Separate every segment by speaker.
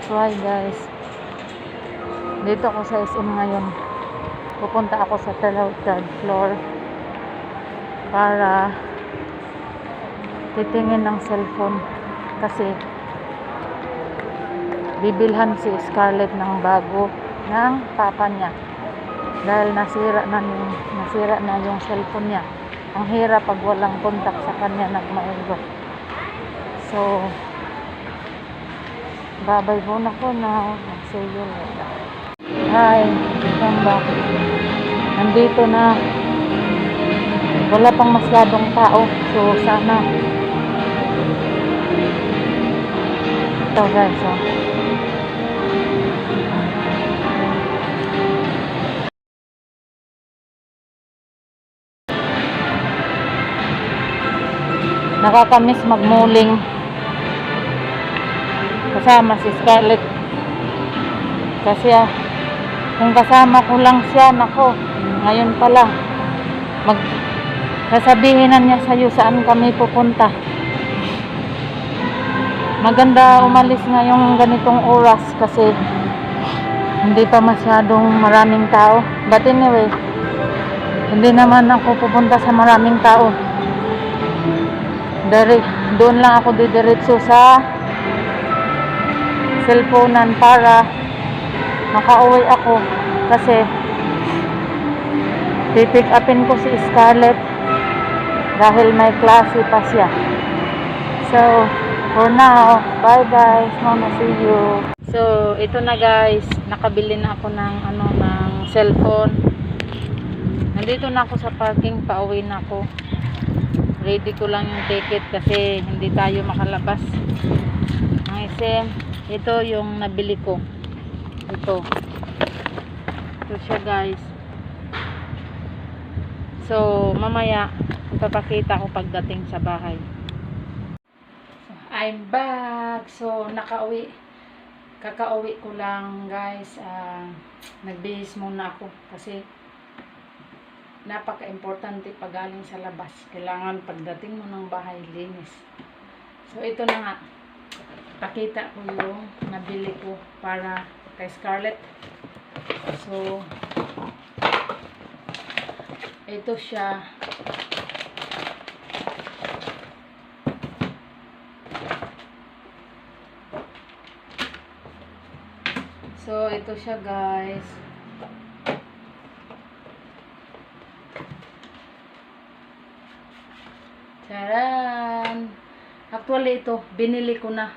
Speaker 1: That's why guys, dito ako sa SM ngayon. Pupunta ako sa third floor para titingin ng cellphone kasi bibilhan si Scarlett ng bago ng papa niya dahil nasira na yung cellphone niya. Ang hirap pag walang contact sa kanya nagmaigo. So babay muna ko na. See you later. Hi, welcome back. Nandito na. Wala pang masyadong tao. So sana. Ito guys. Oh. Nakakamiss magmuling. Kasama si Scarlett kasi kung kasama ko lang siya, nako, ngayon pala sasabihin na niya sa'yo saan kami pupunta. Maganda umalis ngayong ganitong oras kasi hindi pa masyadong maraming tao, but anyway, hindi naman ako pupunta sa maraming tao. Doon lang ako didiretso sa cellphonean para makauwi ako kasi pipick upin ko si Scarlett dahil may klase pa siya. So for now, bye guys, mama, see you. So ito na guys, nakabili na ako ng ng cellphone. Nandito na ako sa parking, pauwi na ako. Ready ko lang yung ticket kasi hindi tayo makalabas ng SM. Ito yung nabili ko. Ito siya guys. So mamaya ipapakita ko pagdating sa bahay. So, I'm back. So kakauwi ko lang guys. Nagbihis muna ako kasi napaka-importante pag galing sa labas. Kailangan pagdating mo ng bahay linis. So ito na nga, pakita ko yung nabili ko para kay Scarlett. So ito siya. So ito siya guys. Charan! Actually ito, binili ko na.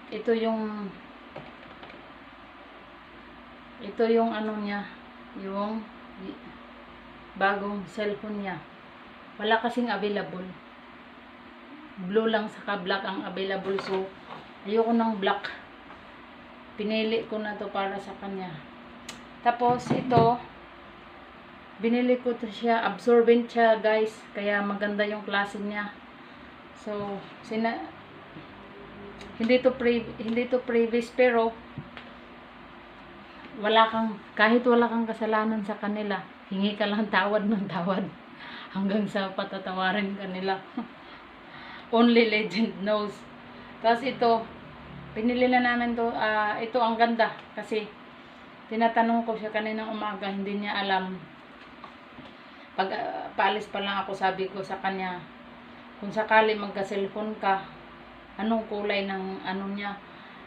Speaker 1: Ito yung ano niya, yung bagong cellphone niya. Wala kasing available. Blue lang saka black ang available. So ayoko ng black. Pinili ko na to para sa kanya. Tapos ito, binili ko to siya, absorbent siya guys, kaya maganda yung klase niya. So hindi to previous pero kahit wala kang kasalanan sa kanila, hingi ka lang tawad ng tawad hanggang sa patatawarin kanila. Only legend knows. Tapos ito, pinili na namin to. Ito ang ganda kasi tinatanong ko siya kaninang umaga, hindi niya alam. Pag paalis pa lang ako, sabi ko sa kanya, kung sakali magka-cellphone ka, anong kulay ng niya?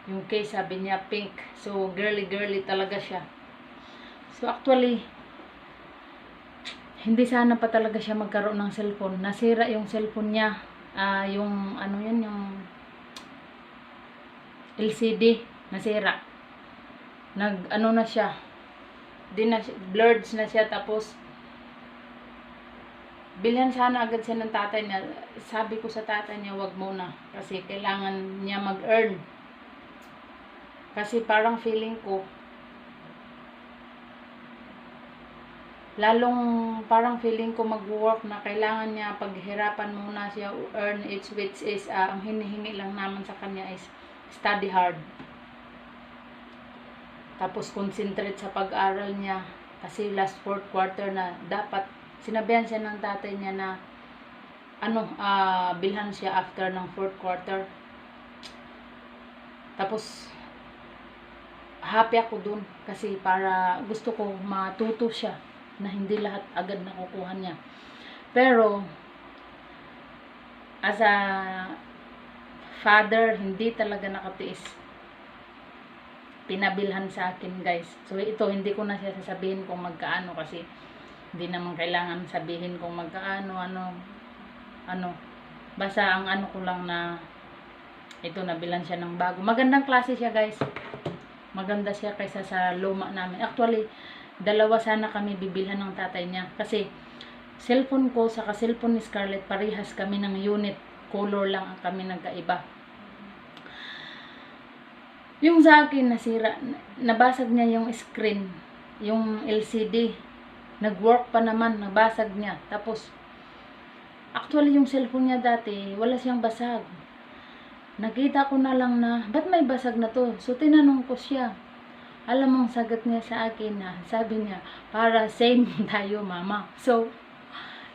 Speaker 1: Yung case, sabi niya pink. So girly talaga siya. So actually, hindi sana pa talaga siya magkaroon ng cellphone. Nasira yung cellphone niya. Yung yung LCD nasira. Na siya. Blurred na siya, tapos bilhan sana agad siya ng tatay niya. Sabi ko sa tatay niya, wag muna kasi kailangan niya mag-earn. Kasi parang feeling ko mag-work na kailangan niya paghirapan muna siya earn it, which is ang hinihingi lang naman sa kanya is study hard. Tapos concentrate sa pag-aral niya kasi last 4th quarter na, dapat sinabihan siya ng tatay niya na bilhan siya after ng 4th quarter. Tapos, happy ako dun. Kasi para gusto ko matuto siya na hindi lahat agad nakukuha niya. Pero, as a father, hindi talaga nakatiis. Pinabilhan sa akin, guys. So, ito, hindi ko na siya sasabihin kung magkaano kasi hindi naman kailangan sabihin kung magkaano, ano. Basta ang ano ko lang na ito, nabilan siya ng bago. Magandang klase siya, guys. Maganda siya kaysa sa luma namin. Actually, dalawa sana kami bibilhan ng tatay niya. Kasi, cellphone ko saka cellphone ni Scarlett, parehas kami ng unit. Color lang ang kami nagkaiba. Yung sa akin, nasira. Nabasag niya yung screen. Yung LCD. Nag-work pa naman. Nabasag niya. Tapos, actually, yung cellphone niya dati, wala siyang basag. Nakita ko na lang na, ba't may basag na to? So, tinanong ko siya. Alam mong sagot niya sa akin na, sabi niya, para same tayo, mama. So,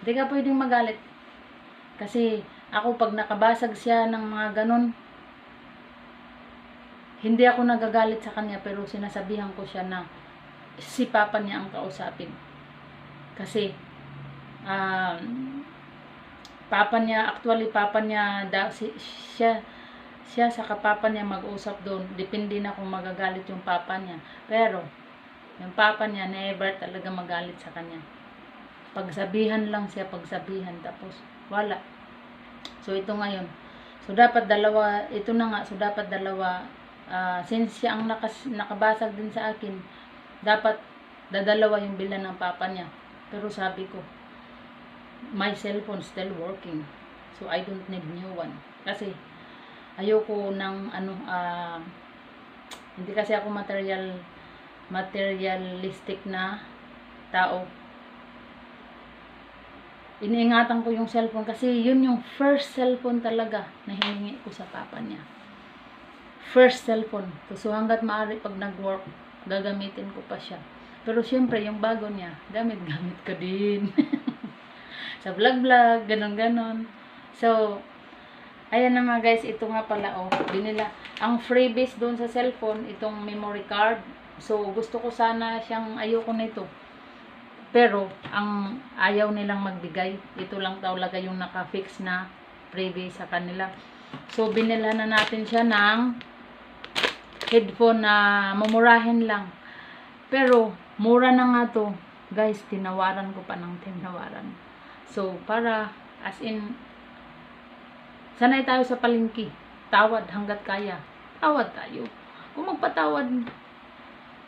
Speaker 1: hindi ka pwedeng magalit. Kasi, ako pag nakabasag siya ng mga ganun, hindi ako nagagalit sa kanya, pero sinasabihan ko siya na si papa niya ang kausapin. Kasi, papa niya, actually papa niya, siya sa kapapa niya mag-usap doon. Depende na kung magagalit yung papa niya. Pero, yung papa niya never talaga magalit sa kanya. Pagsabihan lang siya, pagsabihan. Tapos, wala. So, ito ngayon. So, dapat dalawa, ito na nga. So, dapat dalawa, since siya ang nakabasag din sa akin, dapat dadalawa yung bilan ng papa niya. Pero sabi ko, my cellphone still working. So, I don't need new one. Kasi, ayoko ng hindi kasi ako materialistic na tao. Iniingatan ko yung cellphone kasi yun yung first cellphone talaga na hiningi ko sa papa niya. First cellphone. So hanggat maaari pag nag-work, gagamitin ko pa siya. Pero syempre yung bago niya, gamit-gamit ko din. Sa vlog-vlog, ganon-ganon. So, ayan na nga guys, ito nga pala binila. Ang freebies doon sa cellphone, itong memory card. So, gusto ko sana siyang, ayoko nito. Pero, ang ayaw nilang magbigay. Ito lang talaga yung naka-fix na freebie sa kanila. So, binila na natin siya ng headphone na mamurahin lang. Pero, mura na nga to. Guys, tinawaran ko pa ng tinawaran. So, para, as in, sanay tayo sa palengke. Tawad hanggat kaya. Tawad tayo. Kung magpatawad,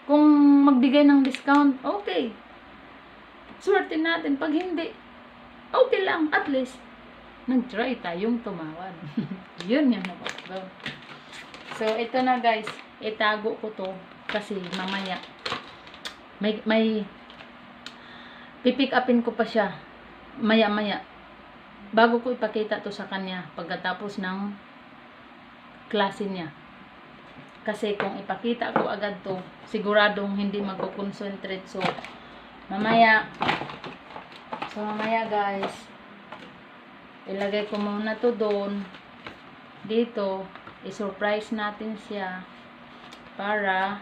Speaker 1: kung magbigay ng discount, okay. Swerte natin. Pag hindi, okay lang. At least, nag-try tayong tumawad. Yun yung napapagaw. So, ito na guys. Itago ko to. Kasi mamaya, may pipick upin ko pa siya. Maya-maya. Bago ko ipakita to sa kanya pagkatapos ng klase niya. Kasi kung ipakita ko agad to, siguradong hindi magko-concentrate. So, mamaya guys, ilagay ko muna to doon. Dito, i-surprise natin siya para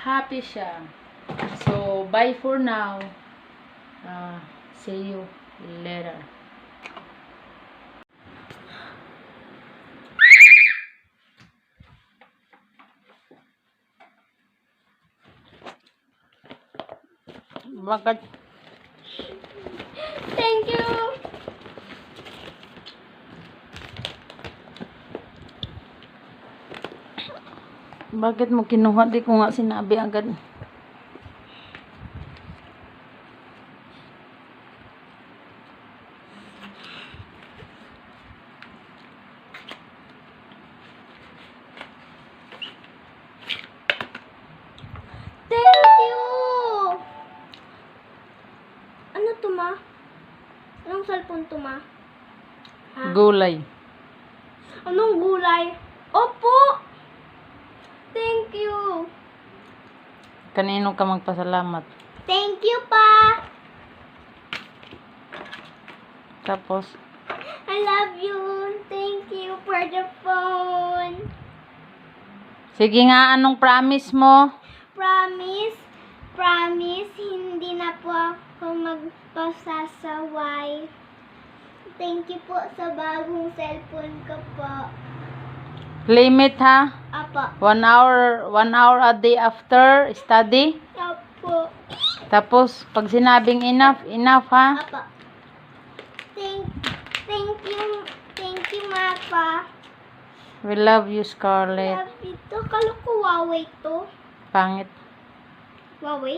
Speaker 1: happy siya. So, bye for now. See you later. Bakit?
Speaker 2: Thank you.
Speaker 1: Bakit mo kinuha? Di ko nga sinabi agad.
Speaker 2: Thank you. Ano to, ma? Anong cellphone to, ma? Ha?
Speaker 1: Gulay.
Speaker 2: Anong gulay? Opo. Thank you.
Speaker 1: Kanino ka magpasalamat?
Speaker 2: Thank you, pa.
Speaker 1: Tapos,
Speaker 2: I love you. Thank you for for the phone.
Speaker 1: Sige nga, anong promise mo?
Speaker 2: Promise, hindi na po ako magpasasaway. Thank you po sa bagong cellphone ko po.
Speaker 1: Limit ha?
Speaker 2: Apo.
Speaker 1: 1 hour a day after study.
Speaker 2: Apo.
Speaker 1: Tapos, pag sinabing enough ha?
Speaker 2: Apo. Thank you, Mapa.
Speaker 1: We love you, Scarlett.
Speaker 2: Love ito. Kala ko Huawei to.
Speaker 1: Pangit.
Speaker 2: Huawei?